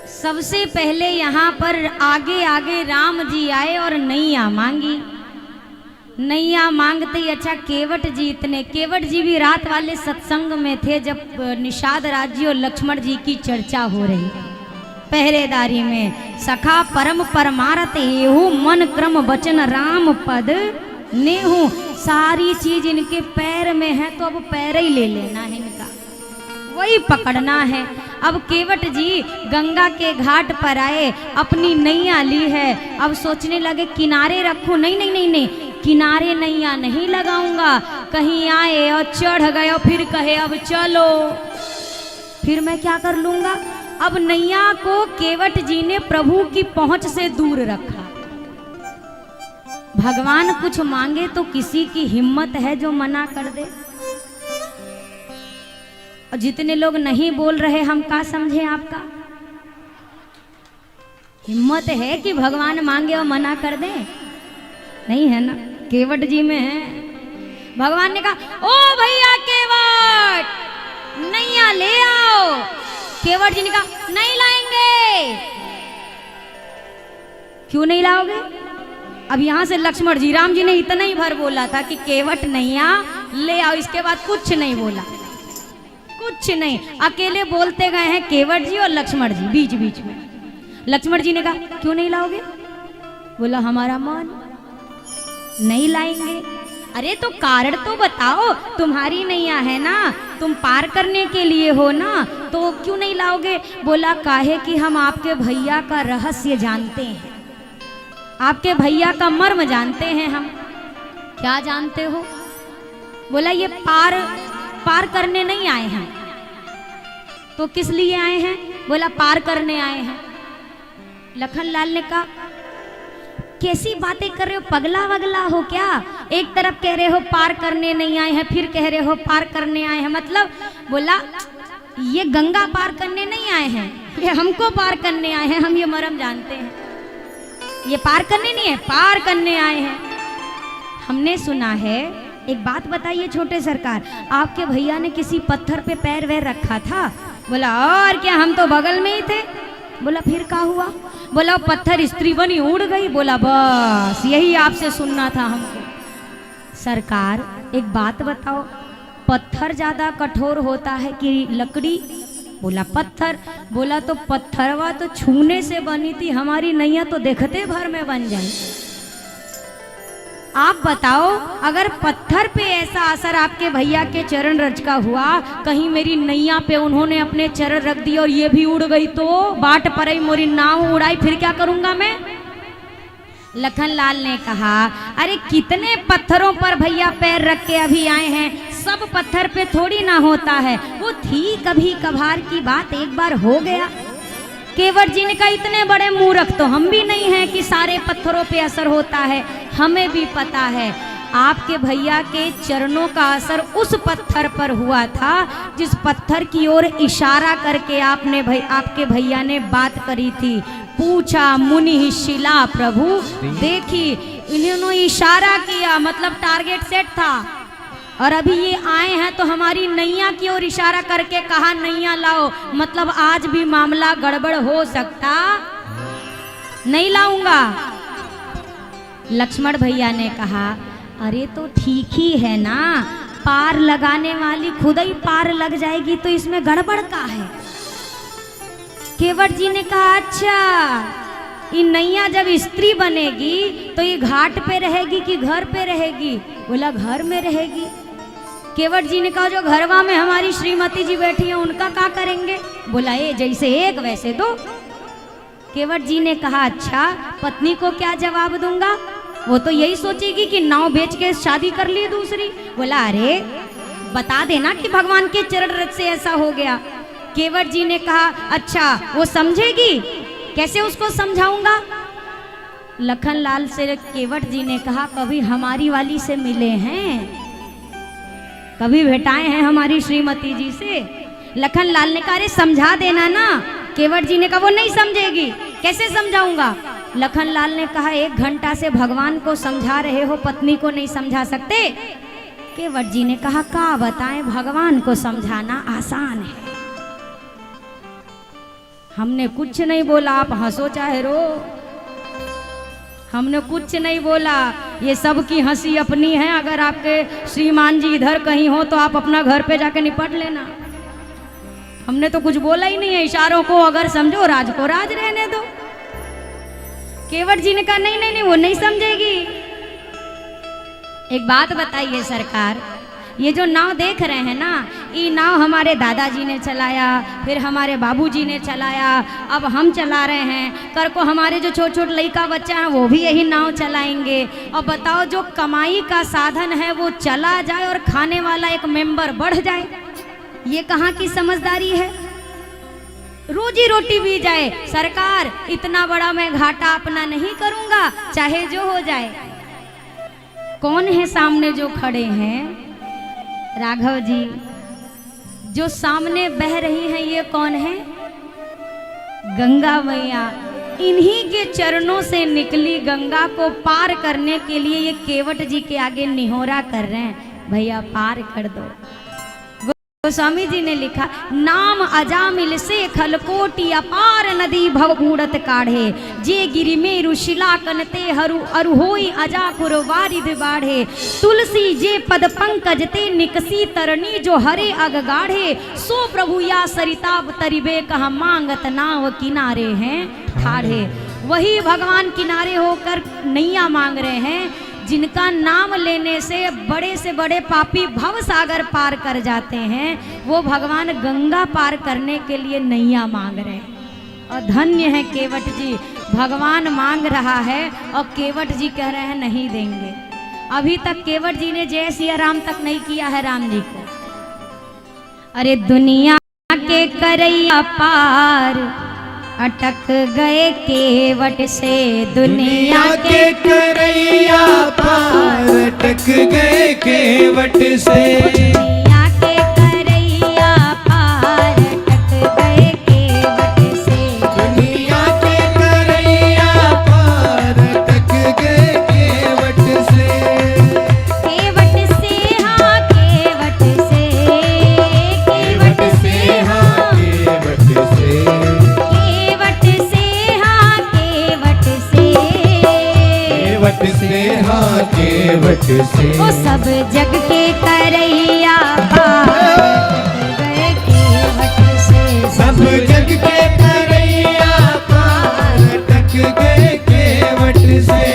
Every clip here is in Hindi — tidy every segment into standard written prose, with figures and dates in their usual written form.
सबसे पहले यहाँ पर आगे आगे राम जी आए और नैया मांगी। नैया मांगते ही अच्छा केवट जी केवट जी भी रात वाले सत्संग में थे जब निषाद राज्य और लक्ष्मण जी की चर्चा हो रही पहरेदारी में। सखा परम परमारत एहू मन क्रम वचन राम पद नेहू। सारी चीज इनके पैर में है तो अब पैर ही ले लेना है, इनका वही पकड़ना है। अब केवट जी गंगा के घाट पर आए, अपनी नैया ली है। अब सोचने लगे किनारे रखूं, नहीं नहीं नहीं नहीं, किनारे नैया नहीं लगाऊंगा। कहीं आए और चढ़ गए और फिर कहे अब चलो, फिर मैं क्या कर लूंगा। अब नैया को केवट जी ने प्रभु की पहुंच से दूर रखा। भगवान कुछ मांगे तो किसी की हिम्मत है जो मना कर दे। और जितने लोग नहीं बोल रहे हम क्या समझे, आपका हिम्मत है कि भगवान मांगे और मना कर दे? नहीं है ना, केवट जी में है। भगवान ने कहा ओ भैया केवट नैया ले आओ। केवट जी ने कहा नहीं लाएंगे। क्यों नहीं लाओगे? अब यहां से लक्ष्मण जी, राम जी ने इतना ही भर बोला था कि केवट नैया ले आओ, इसके बाद कुछ नहीं बोला, कुछ नहीं। अकेले बोलते गए हैं केवट जी और लक्ष्मण जी बीच बीच में। लक्ष्मण जी ने कहा क्यों नहीं लाओगे? बोला हमारा मन, नहीं लाएंगे। अरे तो कारण तो बताओ, तुम्हारी नैया है ना, तुम पार करने के लिए हो ना, तो क्यों नहीं लाओगे? बोला काहे कि हम आपके भैया का रहस्य जानते हैं, आपके भैया का मर्म जानते हैं हम। क्या जानते हो? बोला ये पार करने नहीं आए हैं। तो किस लिए आए हैं? बोला पार करने आए हैं। लखनलाल ने कहा कैसी बातें कर रहे हो, पगला वगला हो क्या? एक तरफ कह रहे हो पार करने नहीं आए हैं, फिर कह रहे हो पार करने आए हैं, मतलब? बोला ये गंगा पार करने नहीं आए हैं, ये हमको पार करने आए हैं, हम ये मर्म जानते हैं। ये पार करने नहीं है, पार करने आए हैं। हमने सुना है, एक बात बताइए छोटे सरकार, आपके भैया ने किसी पत्थर पे पैर वैर रखा था? बोला और क्या, हम तो बगल में ही थे। बोला फिर क्या हुआ? बोला पत्थर स्त्री बनी उड़ गई। बोला बस यही आपसे सुनना था हमको। सरकार एक बात बताओ, पत्थर ज्यादा कठोर होता है कि लकड़ी? बोला पत्थर। बोला तो पत्थरवा तो छूने से बनी थी, हमारी नैया तो देखते भर में बन जाए। आप बताओ अगर पत्थर पे ऐसा असर आपके भैया के चरण रज का हुआ, कहीं मेरी नैया पे उन्होंने अपने चरण रख दिए और ये भी उड़ गई तो बाट परई मोरी नाव उड़ाई, फिर क्या करूंगा मैं? लखनलाल ने कहा अरे कितने पत्थरों पर भैया पैर रख के अभी आए हैं, सब पत्थर पे थोड़ी ना होता है, वो थी कभी कभार की बात, एक बार हो गया। केवट जी ने कहा इतने बड़े मूर्ख तो हम भी नहीं हैं कि सारे पत्थरों पे असर होता है, हमें भी पता है आपके भैया के चरणों का असर उस पत्थर पर हुआ था जिस पत्थर की ओर इशारा करके आपके भैया ने बात करी थी। पूछा मुनि शिला प्रभु देखी, इन्होंने इशारा किया, मतलब टारगेट सेट था। और अभी ये आए हैं तो हमारी नैया की ओर इशारा करके कहा नैया लाओ, मतलब आज भी मामला गड़बड़ हो सकता, नहीं लाऊंगा। लक्ष्मण भैया ने कहा अरे तो ठीक ही है ना, पार लगाने वाली खुद ही पार लग जाएगी तो इसमें गड़बड़ का है। केवट जी ने कहा अच्छा ये नैया जब स्त्री बनेगी तो ये घाट पे रहेगी कि घर पे रहेगी? बोला घर में रहेगी। केवट जी ने कहा जो घरवा में हमारी श्रीमती जी बैठी हैं उनका क्या करेंगे? बोला ये जैसे एक वैसे दो। केवट जी ने कहा अच्छा पत्नी को क्या जवाब दूंगा? वो तो यही सोचेगी कि नाव बेच के शादी कर ली दूसरी। बोला अरे बता देना कि भगवान के चरण रज से ऐसा हो गया। केवट जी ने कहा अच्छा वो समझेगी, कैसे उसको समझाऊंगा? लखनलाल से केवट जी ने कहा कभी हमारी वाली से मिले हैं, कभी भेटाए हैं हमारी श्रीमती जी से? लखनलाल ने कहा अरे समझा देना ना। केवट जी ने कहा वो नहीं समझेगी, कैसे समझाऊंगा? लखनलाल ने कहा 1 घंटा से भगवान को समझा रहे हो, पत्नी को नहीं समझा सकते? केवट जी ने कहा क्या बताएं, भगवान को समझाना आसान है, हमने कुछ नहीं बोला, आप हंसो चाहे रो, हमने कुछ नहीं बोला। ये सब की हंसी अपनी है। अगर आपके श्रीमान जी इधर कहीं हो तो आप अपना घर पे जाके निपट लेना। हमने तो कुछ बोला ही नहीं है। इशारों को अगर समझो, राज को राज रहने दो। केवट जी ने कहा नहीं नहीं नहीं, वो नहीं समझेगी। एक बात बताइए सरकार, ये जो नाव देख रहे हैं ना, ये नाव हमारे दादाजी ने चलाया, फिर हमारे बाबूजी ने चलाया, अब हम चला रहे हैं। कर को हमारे जो छोटे छोटे लड़का बच्चा हैं वो भी यही नाव चलाएंगे। और बताओ, जो कमाई का साधन है वो चला जाए और खाने वाला एक मेंबर बढ़ जाए, ये कहाँ की समझदारी है? रोजी रोटी भी जाए। सरकार, इतना बड़ा मैं घाटा अपना नहीं करूंगा, चाहे जो हो जाए। कौन है सामने जो खड़े हैं? राघव जी, जो सामने बह रही हैं ये कौन है? गंगा मैया। इन्हीं के चरणों से निकली गंगा को पार करने के लिए ये केवट जी के आगे निहोरा कर रहे हैं, भैया पार कर दो। गोस्वामी जी ने लिखा, नाम अजामिल से खलकोटी अपार नदी भवगूढ़त काढ़े, जे गिरि मेरु शिला कनते हरु अरुहोई अजाकुर वारिद बाढ़े, तुलसी जे पद पंकज ते निकसी तरनी जो हरे अग गाढ़े, सो प्रभु या सरिताब तरिबे कहा मांगत नाव किनारे हैं ठाढ़े। वही भगवान किनारे होकर नैया मांग रहे हैं, जिनका नाम लेने से बड़े पापी भव सागर पार कर जाते हैं, वो भगवान गंगा पार करने के लिए नैया मांग रहे हैं। और धन्य है केवट जी, भगवान मांग रहा है और केवट जी कह रहे हैं नहीं देंगे। अभी तक केवट जी ने जय सिया राम तक नहीं किया है राम जी को। अरे दुनिया के करैया पार अटक गए केवट से, दुनिया के करैया पार अटक गए केवट से, दुनिया के करैया पार अटक गए केवट से, दुनिया के करैया पार अटक गए केवट से, केवट से हाँ केवट से, केवट से हाँ केवट से, केवट से हाँ केवट से, वो सब जग के करैया पार अटक गए केवट से, सब जग के करैया पार अटक गए केवट से।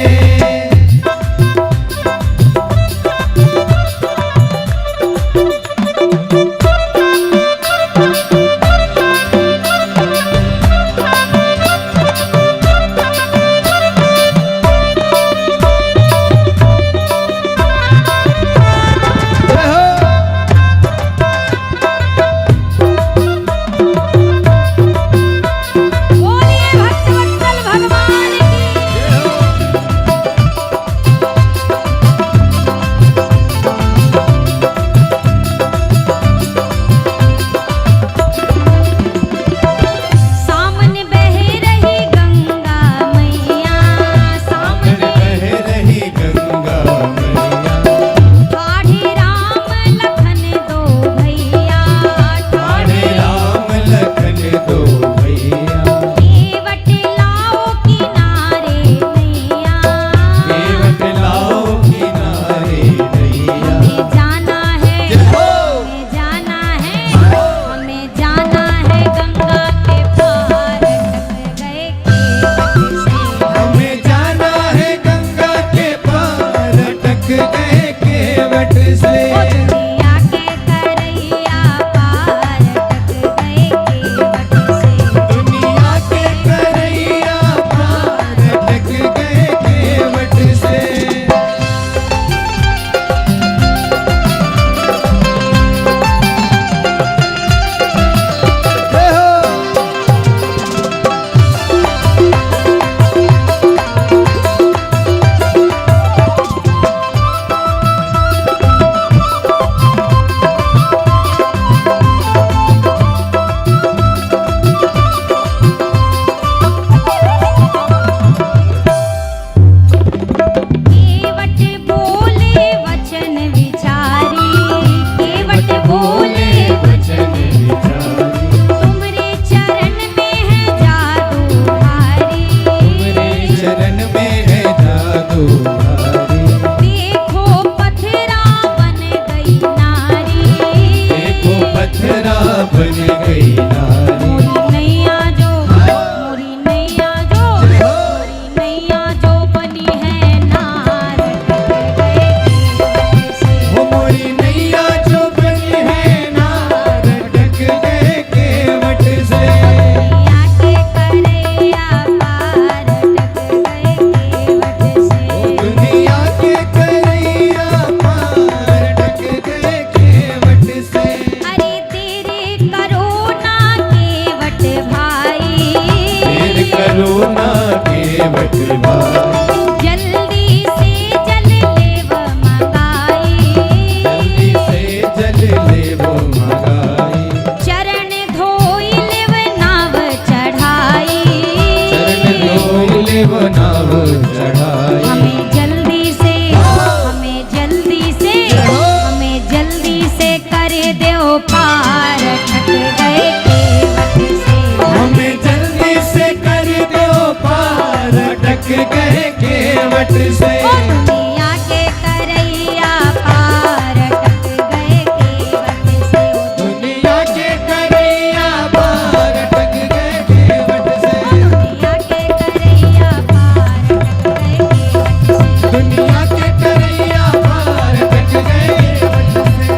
वो नाव चढ़ाई। हमें जल्दी से हमें जल्दी से हमें जल्दी से करे दो पार, अटक गए केवट से। हमें जल्दी से कर दो पार, अटक गए केवट से। ओ दुनिया के करैया पार, अटक गए केवट से। दुनिया के करैया पार, अटक गए केवट से। दुनिया के करैया पार, अटक गए केवट से। दुनिया के करैया पार, अटक गए केवट से।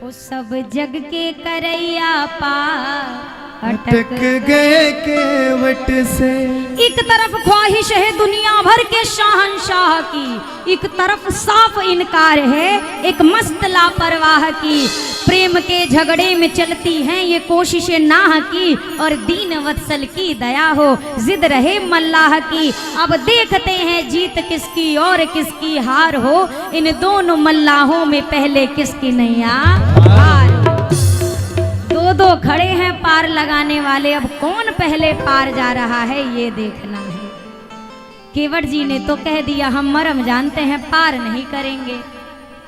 वो सब जग के करैया पार, अटक गए केवट से। एक तरफ ख्वाहिश है दुनिया भर के शहंशाह की, एक तरफ साफ इनकार है एक मस्त लापरवाह की। प्रेम के झगड़े में चलती हैं ये कोशिशें नाह की, और दीन वत्सल की दया हो जिद रहे मल्लाह की। अब देखते हैं जीत किसकी और किसकी हार हो, इन दोनों मल्लाहों में पहले किसकी नैया पार। दो खड़े हैं पार लगाने वाले, अब कौन पहले पार जा रहा है ये देखना है। केवट जी ने तो कह दिया हम मरम जानते हैं पार नहीं करेंगे।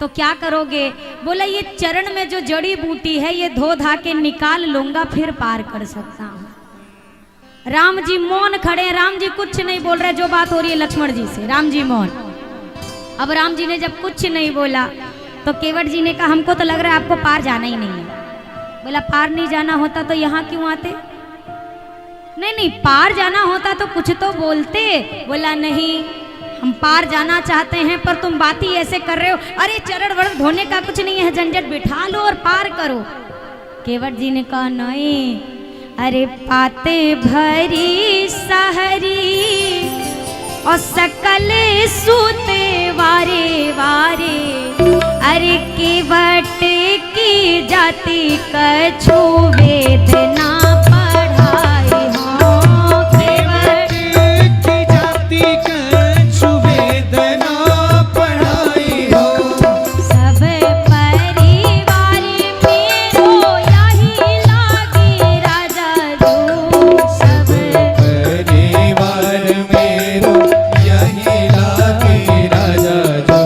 तो क्या करोगे? बोला ये चरण में जो जड़ी बूटी है ये धो धा के निकाल लूंगा फिर पार कर सकता हूँ। राम जी मौन खड़े हैं, राम जी कुछ नहीं बोल रहे। जो बात हो रही है लक्ष्मण जी से, राम जी मौन। अब राम जी ने जब कुछ नहीं बोला तो केवट जी ने कहा हमको तो लग रहा है आपको पार जाना ही नहीं है। बोला पार नहीं जाना होता तो यहाँ क्यों आते? नहीं पार जाना होता तो कुछ तो बोलते। बोला नहीं हम पार जाना चाहते हैं पर तुम बात ही ऐसे कर रहे हो। अरे चरण वरण धोने का कुछ नहीं है, झंझट बिठा लो और पार करो। केवट जी ने कहा नहीं, अरे पाते भरी सहरी और सकल सूते वारे वारे, अरे केवट की जाति कछु वेद ना पढ़ाई हो। केवट की जाति कछु वेद ना पढ़ाई हो। सब परिवार मेरो यही लागी राजा जो। सब परिवार मेरो यही लागे राजा जो।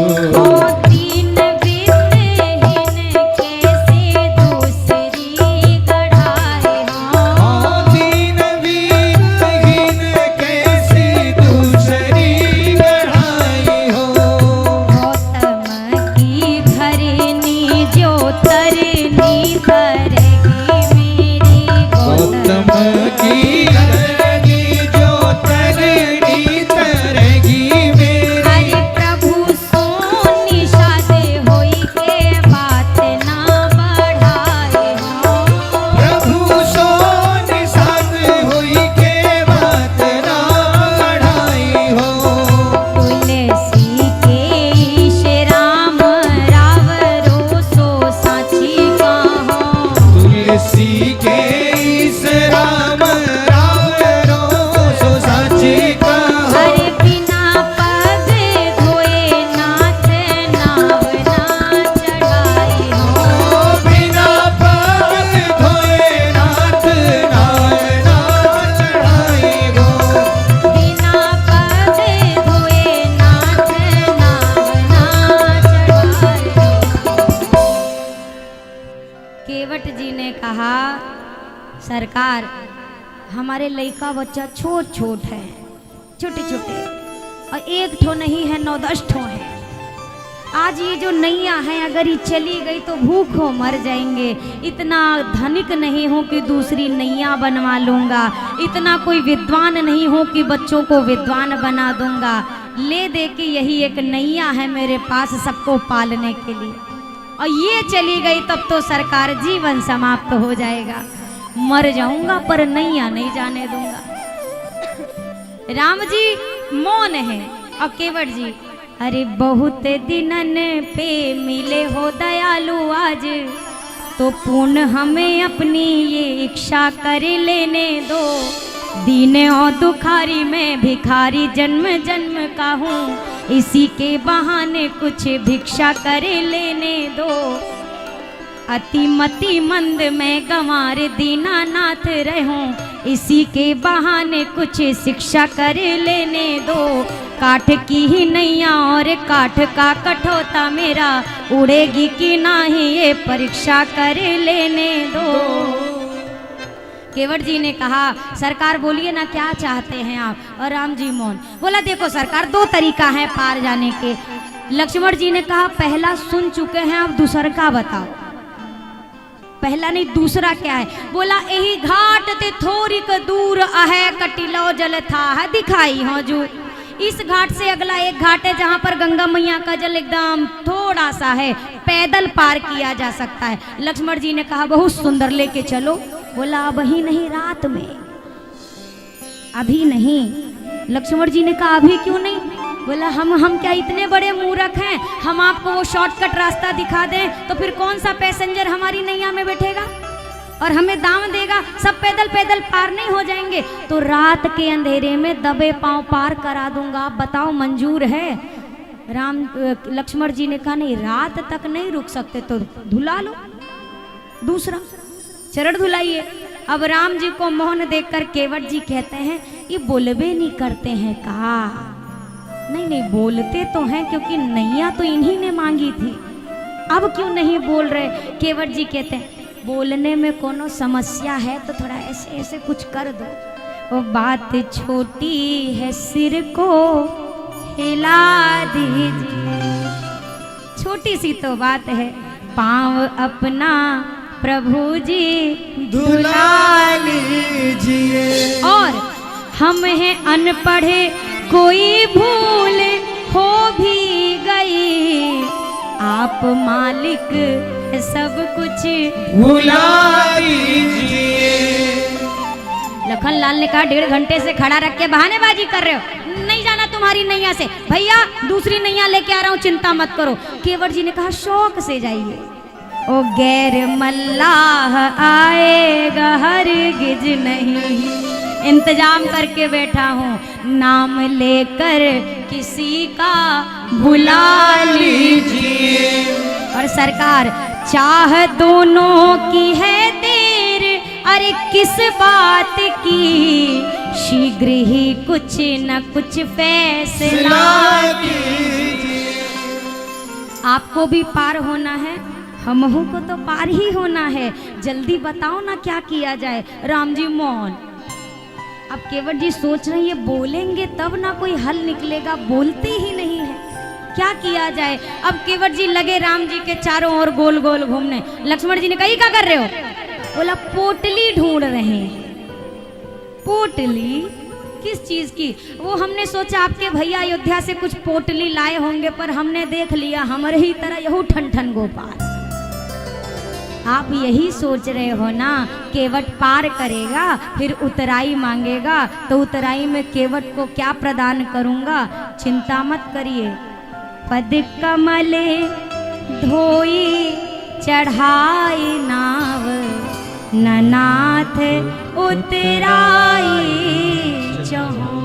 दीन वित्तहीन कैसे दूसरी गढ़ाई हो। दीन वित्तहीन कैसी दूसरी गढ़ाई हो। गौतम की घरनी जो तरनी करेगी मेरी। गौतम की धरनी जो तरनी तरेगी मेरी। हरि प्रभु सोनी शादे होई के बात ना बढ़ाए हो। प्रभु सो निषाद हुई के बात ना बढ़ाई हो। तुलसी के ईश राम रावरो सो साची कहो। तुलसी के इस राम रावरो सो साची कहो। हरे बिना पग धोए नाथ नाव ना चढ़ाई हो। बिना पग धोए नाथ नाव ना चढ़ाई हो। बिना पग धोए नाथ नाव ना चढ़ाई हो। केवट जी ने कहा सरकार हमारे लड़का बच्चा छोट छोट है, छोटे छोटे, और एक ठो नहीं है 9-10 ठो है। आज ये जो नैया है अगर ये चली गई तो भूखों मर जाएंगे। इतना धनिक नहीं हूँ कि दूसरी नैया बनवा लूँगा, इतना कोई विद्वान नहीं हूँ कि बच्चों को विद्वान बना दूँगा। ले दे के यही एक नैया है मेरे पास सबको पालने के लिए, और ये चली गई तब तो सरकार जीवन समाप्त हो जाएगा। मर जाऊंगा पर नैया नहीं जाने दूंगा। राम जी मौन है और केवट जी अरे बहुत दिनन पे मिले हो दयालु आज, तो पूर्ण हमें अपनी ये इच्छा कर लेने दो। दीन और दुखारी में भिखारी जन्म जन्म का हूँ, इसी के बहाने कुछ भिक्षा कर लेने दो। अति मति मंद मैं गंवार दीनानाथ रहूं, इसी के बहाने कुछ शिक्षा कर लेने दो। काठ की ही नैया और काठ का कठौता मेरा, उड़ेगी कि नाही ये परीक्षा कर लेने दो। केवट जी ने कहा सरकार बोलिए ना क्या चाहते हैं आप। और राम जी मौन। बोला देखो सरकार, दो तरीका है पार जाने के। लक्ष्मण जी ने कहा पहला सुन चुके हैं, आप दूसरा का बताओ। पहला नहीं दूसरा क्या है? बोला यही घाट ते थोड़ी क दूर आहे, कटिलो जल था है दिखाई हो जू। इस घाट से अगला एक घाट है जहाँ पर गंगा मैया का जल एकदम थोड़ा सा है, पैदल पार किया जा सकता है। लक्ष्मण जी ने कहा बहुत सुंदर, लेके चलो। बोला अब ही नहीं, रात में। अभी नहीं। लक्ष्मण जी ने कहा अभी क्यों नहीं? बोला हम क्या इतने बड़े मूर्ख हैं, हम आपको वो शॉर्टकट रास्ता दिखा दें तो फिर कौन सा पैसेंजर हमारी नैया में बैठेगा और हमें दाम देगा? सब पैदल पैदल पार नहीं हो जाएंगे। तो रात के अंधेरे में दबे पांव पार करा दूंगा, आप बताओ मंजूर है? लक्ष्मण जी ने कहा नहीं, रात तक नहीं रुक सकते तो धुला लो, दूसरा चरण धुलाइए। अब राम जी को मौन देखकर केवट जी कहते हैं ये बोलबे नहीं करते हैं। कहा नहीं बोलते तो हैं, क्योंकि नैया तो इन्हीं ने मांगी थी, अब क्यों नहीं बोल रहे? केवट जी कहते हैं बोलने में कोनो समस्या है तो थोड़ा ऐसे ऐसे कुछ कर दो। वो बात छोटी है, सिर को हिला दीजिए। छोटी सी तो बात है, पाँव अपना प्रभु जी धुला लीजिए। और हम हैं अनपढ़े, कोई भूल हो भी गई, आप मालिक सब कुछ भुला लीजिए। लखन लाल ने कहा 1.5 घंटे से खड़ा रख के बहानेबाजी कर रहे हो, नहीं जाना तुम्हारी नैया से। भैया दूसरी नैया लेके आ रहा हूँ, चिंता मत करो। केवट जी ने कहा शौक से जाइए। ओ गैर मल्लाह आएगा हरगिज नहीं, इंतजाम करके बैठा हूँ, नाम लेकर किसी का भुला लीजिए। और सरकार चाह दोनों की है देर, अरे किस बात की, शीघ्र ही कुछ न कुछ फैसला कीजिए। आपको भी पार होना है, हमहू को तो पार ही होना है, जल्दी बताओ ना क्या किया जाए। राम जी मौन। अब केवट जी सोच रहे हैं ये बोलेंगे तब ना कोई हल निकलेगा, बोलते ही नहीं है, क्या किया जाए। अब केवट जी लगे राम जी के चारों ओर गोल गोल घूमने। लक्ष्मण जी ने कहा क्या कर रहे हो? बोला पोटली ढूंढ रहे हैं। पोटली किस चीज की? वो हमने सोचा आपके भैया अयोध्या से कुछ पोटली लाए होंगे, पर हमने देख लिया हमारे ही तरह यहू ठन ठन गोपाल। आप यही सोच रहे हो ना केवट पार करेगा फिर उतराई मांगेगा, तो उतराई में केवट को क्या प्रदान करूंगा? चिंता मत करिए। पद कमले धोई चढ़ाई नाव, ननाथ उतराई चहो।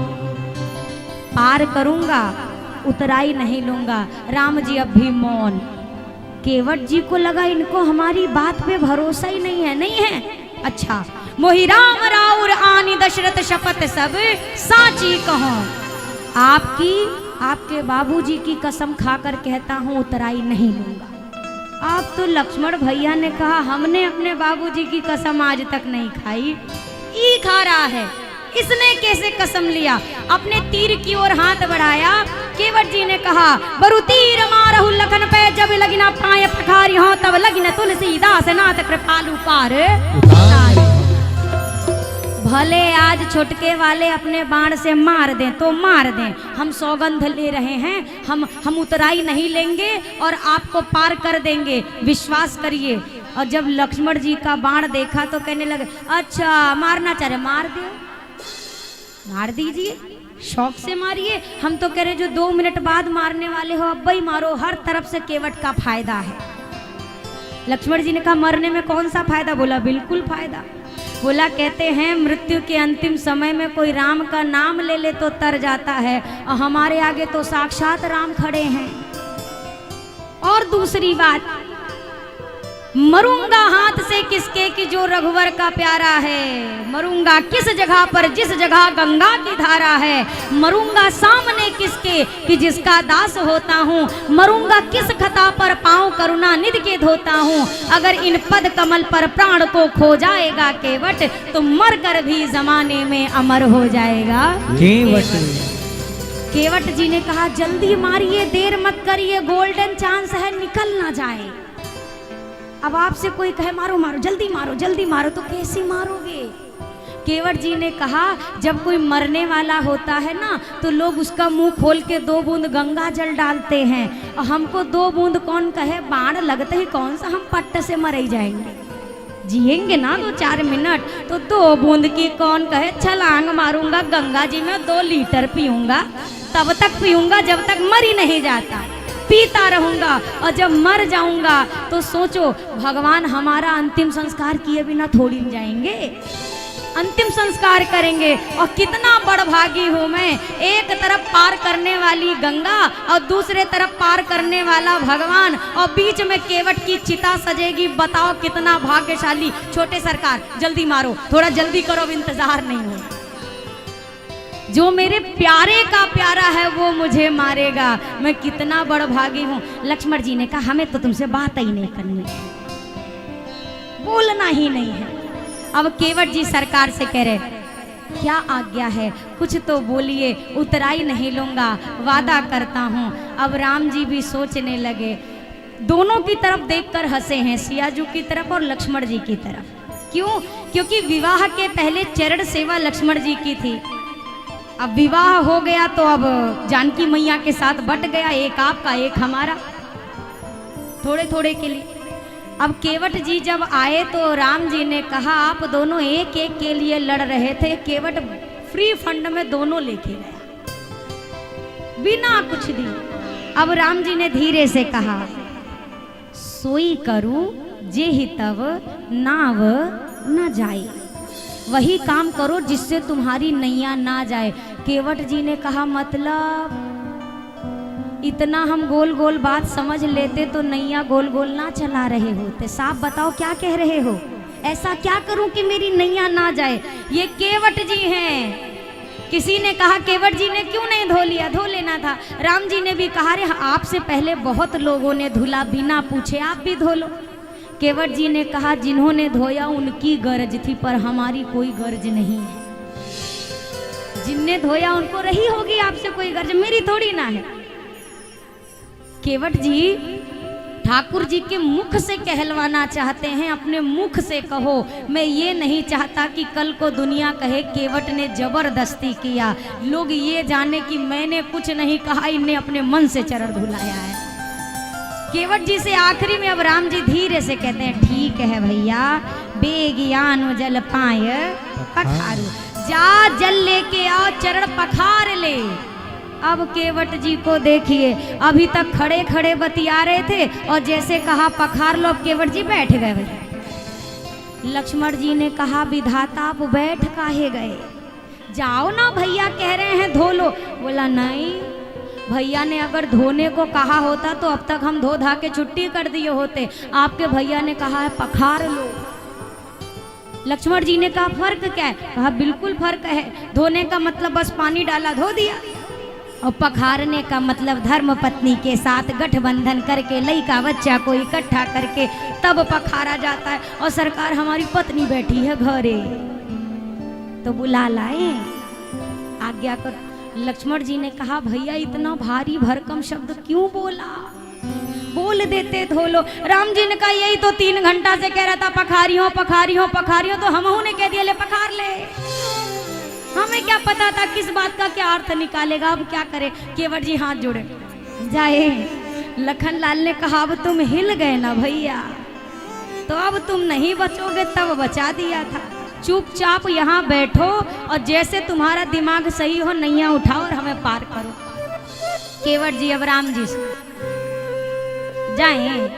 पार करूंगा, उतराई नहीं लूंगा। राम जी अब भी मौन। केवट जी को लगा इनको हमारी बात पे भरोसा ही नहीं है। नहीं है? अच्छा। मोहि राम राउर आनी दशरथ शपथ सब साची कहो, आपकी आपके बाबूजी की कसम खाकर कहता हूँ उतराई नहीं लूंगा। आप तो लक्ष्मण भैया ने कहा हमने अपने बाबूजी की कसम आज तक नहीं खाई, ई खा रहा है। इसने कैसे कसम लिया? अपने तीर की ओर हाथ बढ़ाया। केवट जी ने कहा बरु तीर मारहु लखन पे, जब लगिना पाए पखारी हो, तब लगिन तुलसीदास नाथ कृपालु पार। भले आज छोटके वाले अपने बाण से मार दें तो मार दें, हम सौगंध ले रहे हैं, हम उतराई नहीं लेंगे और आपको पार कर देंगे, विश्वास करिए। और जब लक्ष्मण जी का बाण देखा तो कहने लगे अच्छा मारना चाह रहे, मार दो, मार दीजिए, शौक से मारिए। हम तो कह रहे जो 2 मिनट बाद मारने वाले हो अब ही मारो, हर तरफ से केवट का फायदा है। लक्ष्मण जी ने कहा मरने में कौन सा फायदा? बोला बिल्कुल फायदा। बोला कहते हैं मृत्यु के अंतिम समय में कोई राम का नाम ले ले तो तर जाता है, और हमारे आगे तो साक्षात राम खड़े हैं। और दूसरी बात, मरूंगा हाथ से किसके कि जो रघुवर का प्यारा है, मरूंगा किस जगह पर जिस जगह गंगा की धारा है, मरूंगा सामने किसके कि जिसका दास होता हूँ, मरूंगा किस खता पर पाँव करुणा निधि के धोता हूँ। अगर इन पद कमल पर प्राण को खो जाएगा केवट, तो मर कर भी जमाने में अमर हो जाएगा केवट। केवट जी ने कहा जल्दी मारिए, देर मत करिए, गोल्डन चांस है, निकल ना जाए। अब आपसे कोई कहे मारो मारो जल्दी मारो तो कैसे मारोगे? केवट जी ने कहा जब कोई मरने वाला होता है ना तो लोग उसका मुंह खोल के 2 बूंद गंगा जल डालते हैं, और हमको 2 बूंद कौन कहे, बाण लगते ही कौन सा हम पट्ट से मर ही जाएंगे, जिएंगे ना 2-4 मिनट, तो 2 बूंद की कौन कहे छलांग मारूंगा गंगा जी में 2 लीटर पीऊंगा, तब तक पीऊंगा जब तक मर ही नहीं जाता, पीता रहूंगा, और जब मर जाऊंगा तो सोचो भगवान हमारा अंतिम संस्कार किए बिना थोड़ी जाएंगे, अंतिम संस्कार करेंगे। और कितना बड़भागी हूँ मैं, एक तरफ पार करने वाली गंगा और दूसरे तरफ पार करने वाला भगवान, और बीच में केवट की चिता सजेगी, बताओ कितना भाग्यशाली। छोटे सरकार जल्दी मारो, थोड़ा जल्दी करो, अब इंतजार नहीं हो, जो मेरे प्यारे का प्यारा है वो मुझे मारेगा, मैं कितना बड़भागी हूँ। लक्ष्मण जी ने कहा हमें तो तुमसे बात ही नहीं करनी, बोलना ही नहीं है। अब केवट जी सरकार से कह रहे क्या आज्ञा है, कुछ तो बोलिए, उतराई नहीं लूंगा, वादा करता हूँ। अब राम जी भी सोचने लगे, दोनों की तरफ देखकर हंसे हैं, सियाजू की तरफ और लक्ष्मण जी की तरफ। क्यों? क्योंकि विवाह के पहले चरण सेवा लक्ष्मण जी की थी, अब विवाह हो गया तो अब जानकी मैया के साथ बट गया, एक आपका एक हमारा, थोड़े थोड़े के लिए। अब केवट जी जब आए तो राम जी ने कहा आप दोनों एक एक के लिए लड़ रहे थे, केवट फ्री फंड में दोनों लेके गया बिना कुछ दिए। अब राम जी ने धीरे से कहा सोई करूं जे हितव नाव न जाए, वही काम करो जिससे तुम्हारी नैया ना जाए। केवट जी ने कहा मतलब इतना हम गोल गोल बात समझ लेते तो नैया गोल गोल ना चला रहे होते, साफ बताओ क्या कह रहे हो, ऐसा क्या करूं कि मेरी नैया ना जाए। ये केवट जी हैं। किसी ने कहा केवट जी ने क्यों नहीं धो लिया, धो लेना था। राम जी ने भी कहा रे आपसे पहले बहुत लोगों ने धुला बिना पूछे, आप भी धो लो। केवट जी ने कहा जिन्होंने धोया उनकी गरज थी, पर हमारी कोई गरज नहीं है। जिनने धोया उनको रही होगी आपसे कोई गरज, मेरी थोड़ी ना है। केवट जी ठाकुर जी के मुख से कहलवाना चाहते हैं, अपने मुख से कहो। मैं ये नहीं चाहता कि कल को दुनिया कहे केवट ने जबरदस्ती किया, लोग ये जाने कि मैंने कुछ नहीं कहा, इनने अपने मन से चरण धुलाया है। केवट जी से आखिरी में अब राम जी धीरे से कहते हैं ठीक है भैया, बेगियानो जल पाय पखारू, जा जल लेके आओ, चरण पखार ले। अब केवट जी को देखिए, अभी तक खड़े खड़े बतिया रहे थे और जैसे कहा पखार लो, अब केवट जी बैठ गए। लक्ष्मण जी ने कहा विधाता आप बैठ काहे गए, जाओ ना, भैया कह रहे हैं धो लो। बोला नहीं, भैया ने अगर धोने को कहा होता तो अब तक हम धो धा के छुट्टी कर दिए होते, आपके भैया ने कहा है पखार लो। लक्ष्मण जी ने कहा फर्क क्या है, कहा बिल्कुल फर्क है, धोने का मतलब बस पानी डाला धो दिया, और पखारने का मतलब धर्म पत्नी के साथ गठबंधन करके लड़का बच्चा को इकट्ठा करके तब पखारा जाता है। और सरकार हमारी पत्नी बैठी है घरे तो बुला लाए, आज्ञा कर। लक्ष्मण जी ने कहा भैया इतना भारी भरकम शब्द क्यों बोला, बोल देते धो लो। राम जी ने कहा यही तो 3 घंटा से कह रहा था पखारियों पखारियों पखारियों, तो हमहू ने कह दिया ले पखार ले, हमें क्या पता था किस बात का क्या अर्थ निकालेगा, अब क्या करे। केवट जी हाथ जोड़े जाए। लखन लाल ने कहा अब तुम हिल गए ना भैया, तो अब तुम नहीं बचोगे, तब बचा दिया था, चुपचाप यहाँ बैठो और जैसे तुम्हारा दिमाग सही हो नैया उठाओ और हमें पार करो। केवट जी अब राम जी से जाएं।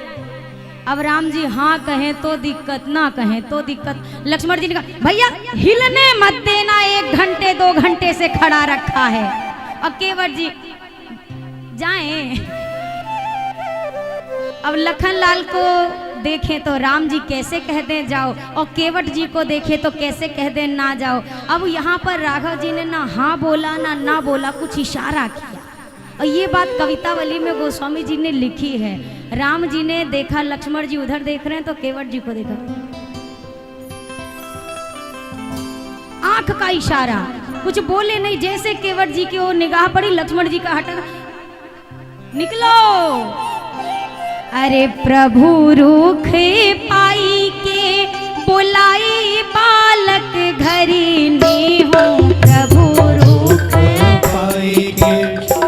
अब राम जी हाँ कहें तो दिक्कत, ना कहें तो दिक्कत। लक्ष्मण जी ने कहा भैया हिलने मत देना, 1 घंटे 2 घंटे से खड़ा रखा है। अब केवट जी जाएं। अब लखन लाल को देखें तो राम जी कैसे कह दें जाओ, और केवट जी को देखें तो कैसे कह दें ना जाओ। अब यहाँ पर राघव जी ने ना हाँ बोला ना बोला, कुछ इशारा किया। और ये बात कवितावली में गोस्वामी जी ने लिखी है। राम जी ने देखा, लक्ष्मण जी उधर देख रहे हैं तो केवट जी को देखा, आंख का इशारा, कुछ बोले नहीं। जैसे केवट जी की ओर निगाह पड़ी, लक्ष्मण जी का हटना, निकलो। अरे प्रभु रूख पाई के बुलाई बालक घरी ने हो, प्रभु रूख पाई के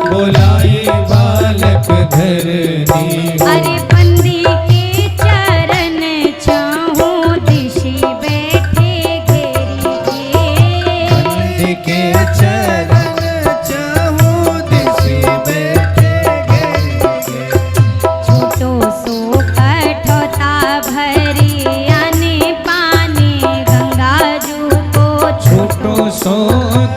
बुलाई बालक धरनी हो। अरे बंदी के चरण छाओ दिशि बैठे घेरी बंदी के चरण छाओ दिशि बैठे घेरी। छोटो सो कठोता भरी आने पानी गंगा जू को, छोटो सो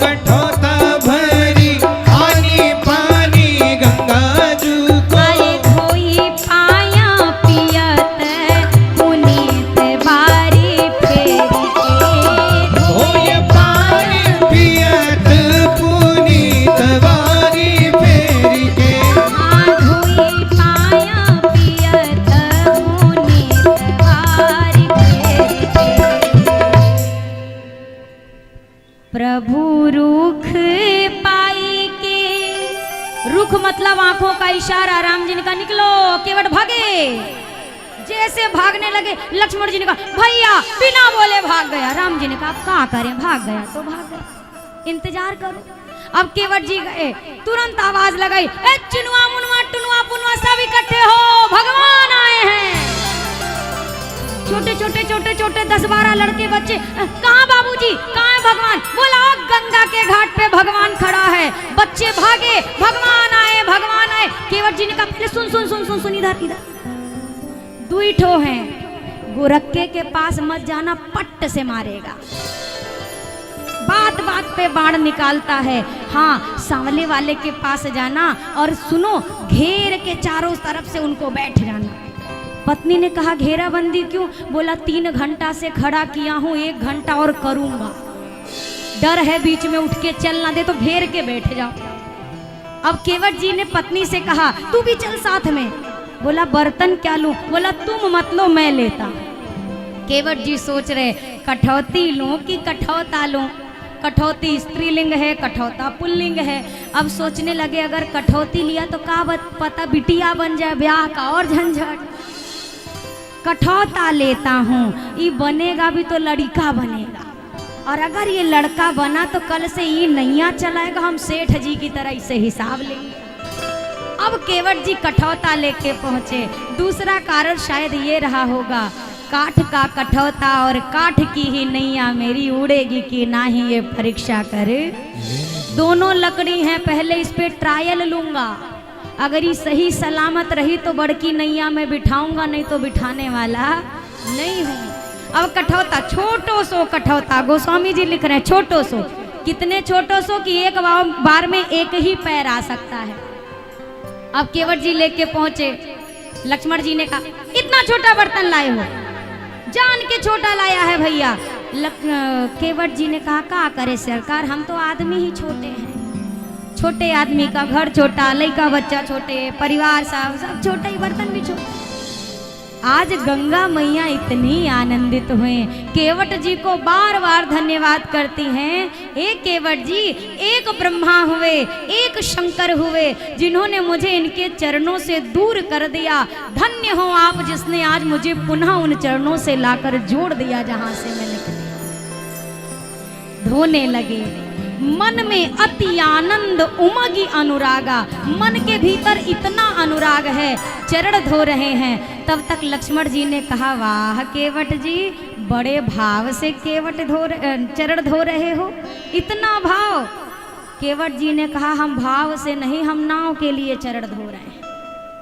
कठोता भरी आनी पानी गंगा जू को। अरे धोई पाया पियत पुनीत बारी फेरी के, धोय पानी पियत पुनीत बारी फेरी के। हाँ धोई पाया पियत पुनीत बारी फेरी के। प्रभु रुख पाई के, रुख मतलब आंखों का इशारा। राम जी ने कहा निकलो, केवट भागे। जैसे भागने लगे, लक्ष्मण जी ने कहा भैया, बिना बोले भाग गया। राम जी ने कहा अब क्या करें, भाग गया तो भाग गया, इंतजार करो। अब केवट जी गए, तुरंत आवाज लगाई, ए चुनुआ मुनुआ टुनुआ पुनुआ सब इकट्ठे हो, भगवान आए हैं। छोटे छोटे 10-12 लड़के बच्चे, कहाँ बाबूजी, कहाँ है भगवान? बोला गंगा के घाट पे भगवान खड़ा है। बच्चे भागे, भगवान आए, भगवान आए। केवट जी ने कहा पहले सुन इधर दुई ठो हैं, गोरखे के पास मत जाना, पट्ट से मारेगा। बात बात पे बाण निकालता है। हाँ, सांवले वाले के पास जाना और सुनो, घेर के चारों तरफ से उनको बैठ जाना। पत्नी ने कहा घेराबंदी क्यों? बोला 3 घंटा से खड़ा किया हूं, 1 घंटा और करूंगा। डर है बीच में उठ के चल ना दे तो घेर के बैठ जाओ। अब केवट जी ने पत्नी से कहा तू भी चल साथ में। बोला बर्तन क्या लूं? बोला तुम मत लो, मैं लेता। केवट जी सोच रहे कठौती लूं कि कठौता लूं। कठौती स्त्रीलिंग है, कठौता पुल्लिंग है। अब सोचने लगे अगर कठौती लिया तो का पता बिटिया बन जाए, ब्याह का और झंझट। कठौता लेता हूँ, ये बनेगा भी तो लड़का बनेगा, और अगर ये लड़का बना तो कल से ये नैया चलाएगा, हम सेठ जी की तरह इसे हिसाब लेंगे। अब केवट जी कठौता लेके पहुंचे। दूसरा कारण शायद ये रहा होगा, काठ का कठौता और काठ की ही नैया मेरी उड़ेगी कि ना ही ये परीक्षा करे। दोनों लकड़ी हैं, पहले इस पे ट्रायल लूंगा, अगर ये सही सलामत रही तो बड़की नैया में बिठाऊंगा, नहीं तो बिठाने वाला नहीं हूँ। अब कठौता, छोटो सो कठौता, गोस्वामी जी लिख रहे हैं छोटो सो। कितने छोटो सो कि एक बार में एक ही पैर आ सकता है। अब केवट जी लेके पहुंचे। लक्ष्मण जी ने कहा इतना छोटा बर्तन लाए हो? जान के छोटा लाया है भैया। केवट जी ने कहा क्या करे सरकार, हम तो आदमी ही छोटे हैं। छोटे आदमी का घर छोटा, लड़का बच्चा छोटे, परिवार सब छोटे ही, बर्तन भी छोटे। आज गंगा मैया इतनी आनंदित हुए, केवट जी को बार बार धन्यवाद करती हैं। हे केवट जी, एक ब्रह्मा हुए, एक शंकर हुए, जिन्होंने मुझे इनके चरणों से दूर कर दिया। धन्य हो आप जिसने आज मुझे पुनः उन चरणों से लाकर जोड़ दिया जहां से मैं निकली। धोने लगे, मन में अति आनंद उमगी अनुरागा। मन के भीतर इतना अनुराग है, चरण धो रहे हैं। तब तक लक्ष्मण जी ने कहा वाह केवट जी, बड़े भाव से केवट चरण धो रहे हो, इतना भाव। केवट जी ने कहा हम भाव से नहीं, हम नाव के लिए चरण धो रहे हैं,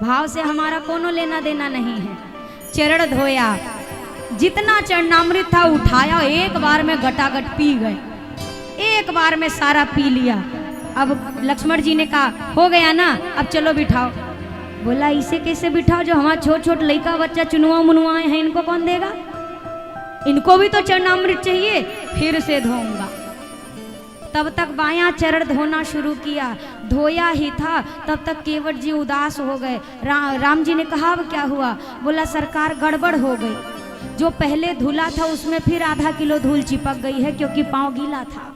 भाव से हमारा कोनो लेना देना नहीं है। चरण धोया, जितना चरणामृत था उठाया, एक बार में गटागट पी गए, एक बार में सारा पी लिया। अब लक्ष्मण जी ने कहा हो गया ना, अब चलो बिठाओ। बोला इसे कैसे बिठाओ, जो हमारा छोट छोट लड़का बच्चा चुनुआ मुनुआ हैं, इनको कौन देगा, इनको भी तो चरणामृत चाहिए। फिर से धोऊंगा। तब तक बायां चरण धोना शुरू किया, धोया ही था तब तक केवट जी उदास हो गए। राम जी ने कहा अब क्या हुआ? बोला सरकार गड़बड़ हो गई, जो पहले धुला था उसमें फिर आधा किलो धूल चिपक गई है क्योंकि पांव गीला था।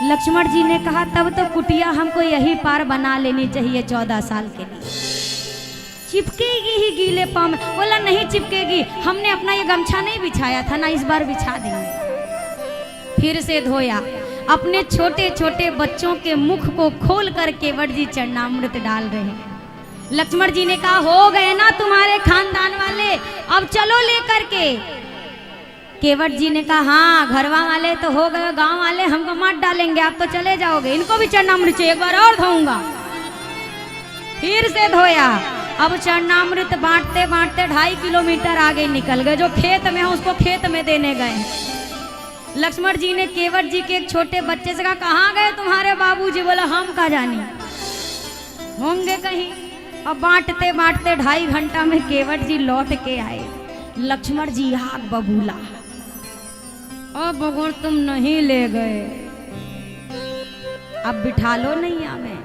लक्ष्मण जी ने कहा तब तो कुटिया हमको यही पार बना लेनी चाहिए 14 साल के लिए, चिपकेगी ही गीले पांव में। बोला नहीं चिपकेगी, हमने अपना ये गमछा नहीं बिछाया था ना, इस बार बिछा देंगे। फिर से धोया, अपने छोटे छोटे बच्चों के मुख को खोल कर केवट जी चरणामृत डाल रहे हैं। लक्ष्मण जी ने कहा हो गए ना तुम्हारे खानदान वाले, अब चलो लेकर के। केवट जी ने कहा हाँ घरवा वाले तो हो गए, गांव वाले हमको मत डालेंगे, आप तो चले जाओगे, इनको भी चरणामृत चाहिए, एक बार और धोऊंगा। फिर से धोया, अब चरणामृत बांटते बांटते 2.5 किलोमीटर आगे निकल गए। जो खेत में है उसको खेत में देने गए। लक्ष्मण जी ने केवट जी के एक छोटे बच्चे से कहा कहाँ गए तुम्हारे बाबूजी? बोला हम कहाँ जानी, होंगे कहीं। अब बांटते बांटते 2.5 घंटा में केवट जी लौट के आए। लक्ष्मण जी आग बबूला, अब भगवान तुम नहीं ले गए, अब बिठा लो नैया में।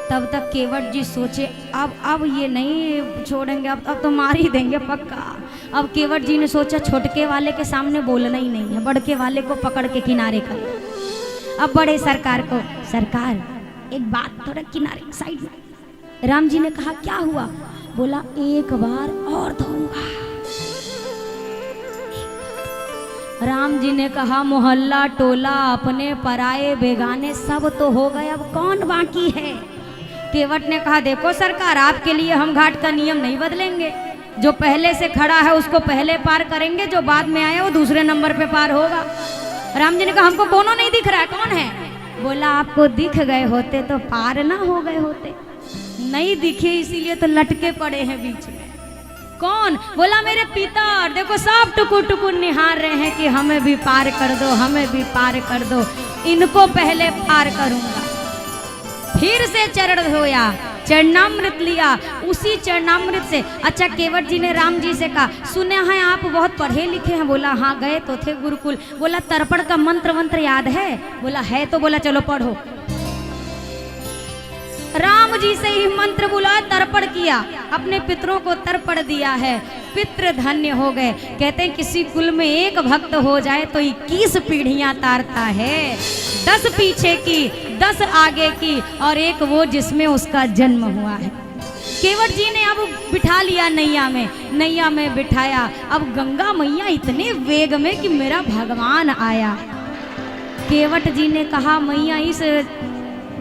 तब तक केवट जी सोचे अब ये नहीं छोड़ेंगे, अब तो मार ही देंगे पक्का। अब केवट जी ने सोचा छोटके वाले के सामने बोलना ही नहीं है, बड़के वाले को पकड़ के किनारे कर। अब बड़े सरकार को, सरकार एक बात, थोड़ा किनारे साइड में। राम जी ने कहा क्या हुआ? बोला एक बार और धोऊंगा। राम जी ने कहा मोहल्ला टोला अपने पराए बेगाने सब तो हो गए, अब कौन बाकी है? केवट ने कहा देखो सरकार आपके लिए हम घाट का नियम नहीं बदलेंगे, जो पहले से खड़ा है उसको पहले पार करेंगे, जो बाद में आया वो दूसरे नंबर पे पार होगा। राम जी ने कहा हमको कोनो नहीं दिख रहा है, कौन है? बोला आपको दिख गए होते तो पार ना हो गए होते, नहीं दिखे इसीलिए तो लटके पड़े हैं बीच में। कौन? बोला मेरे पिता, देखो सब टुकुर टुकुर निहार रहे हैं कि हमें भी पार कर दो, हमें भी पार कर दो, इनको पहले पार करूंगा। फिर से चरण धोया, चरणामृत लिया, उसी चरणामृत से। अच्छा केवट जी ने राम जी से कहा सुने हैं आप बहुत पढ़े लिखे हैं? बोला हाँ गए तो थे गुरुकुल। बोला तर्पण का मंत्र याद है? बोला है। तो बोला चलो पढ़ो। राम जी से ही मंत्र बुला, तर्पण किया, अपने पितरों को तर्पण दिया है, पितृ धन्य हो गए। कहते हैं किसी कुल में एक भक्त हो जाए तो 21 पीढ़ियां तारता है, 10 पीछे की, 10 आगे की और एक वो जिसमें उसका जन्म हुआ है। केवट जी ने अब बिठा लिया नैया में बिठाया। अब गंगा मैया इतने वेग में कि मेरा भगवान आया। केवट जी ने कहा मैया इस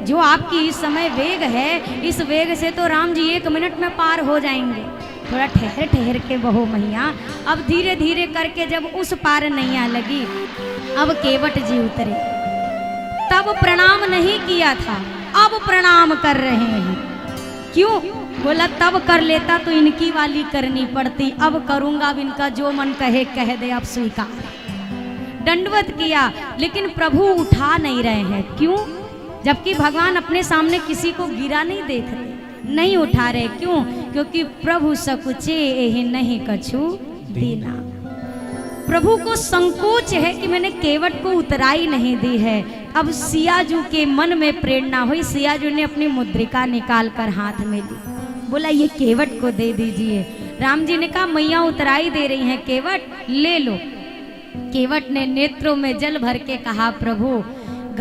जो आपकी इस समय वेग है, इस वेग से तो राम जी 1 मिनट में पार हो जाएंगे, थोड़ा ठहर के बहो मैया। अब धीरे धीरे करके जब उस पार नैया लगी, अब केवट जी उतरे। तब प्रणाम नहीं किया था, अब प्रणाम कर रहे हैं। क्यों? बोला तब कर लेता तो इनकी वाली करनी पड़ती, अब करूंगा, अब इनका जो मन कहे कह दे, अब स्वीकार। दंडवत किया, लेकिन प्रभु उठा नहीं रहे हैं। क्यों? जबकि भगवान अपने सामने किसी को गिरा नहीं देख रहे, नहीं उठा रहे। क्यों? क्योंकि प्रभु सकुचे एहि नहीं कछु दीना। प्रभु को संकोच है कि मैंने केवट को उतराई नहीं दी है। अब सियाजू के मन में प्रेरणा हुई, सियाजू ने अपनी मुद्रिका निकाल कर हाथ में ली, बोला ये केवट को दे दीजिए। राम जी ने कहा मैया उतराई दे रही हैं, केवट ले लो। केवट ने नेत्रों में जल भर के कहा प्रभु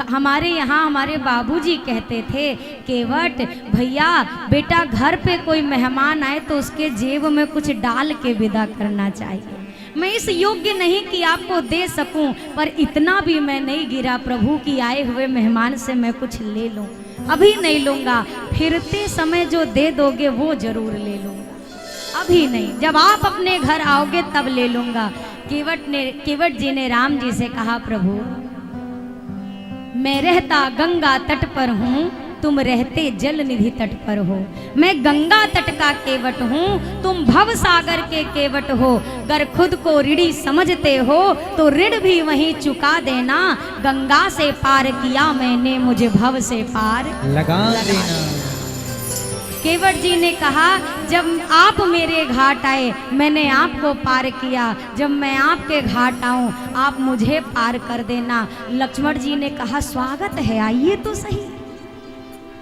हमारे यहाँ हमारे बाबूजी कहते थे केवट भैया बेटा घर पे कोई मेहमान आए तो उसके जेब में कुछ डाल के विदा करना चाहिए। मैं इस योग्य नहीं कि आपको दे सकूं, पर इतना भी मैं नहीं गिरा प्रभु कि आए हुए मेहमान से मैं कुछ ले लूं। अभी नहीं लूंगा, फिरते समय जो दे दोगे वो जरूर ले लूंगा, अभी नहीं, जब आप अपने घर आओगे तब ले लूंगा। केवट जी ने राम जी से कहा प्रभु मैं रहता गंगा तट पर हूँ, तुम रहते जल निधि तट पर हो। मैं गंगा तट का केवट हूँ, तुम भव सागर के केवट हो। अगर खुद को ऋणी समझते हो तो ऋण भी वहीं चुका देना। गंगा से पार किया मैंने, मुझे भव से पार लगा देना। केवट जी ने कहा जब आप मेरे घाट आए मैंने आपको पार किया, जब मैं आपके घाट आऊं आप मुझे पार कर देना। लक्ष्मण जी ने कहा स्वागत है, आइए तो सही।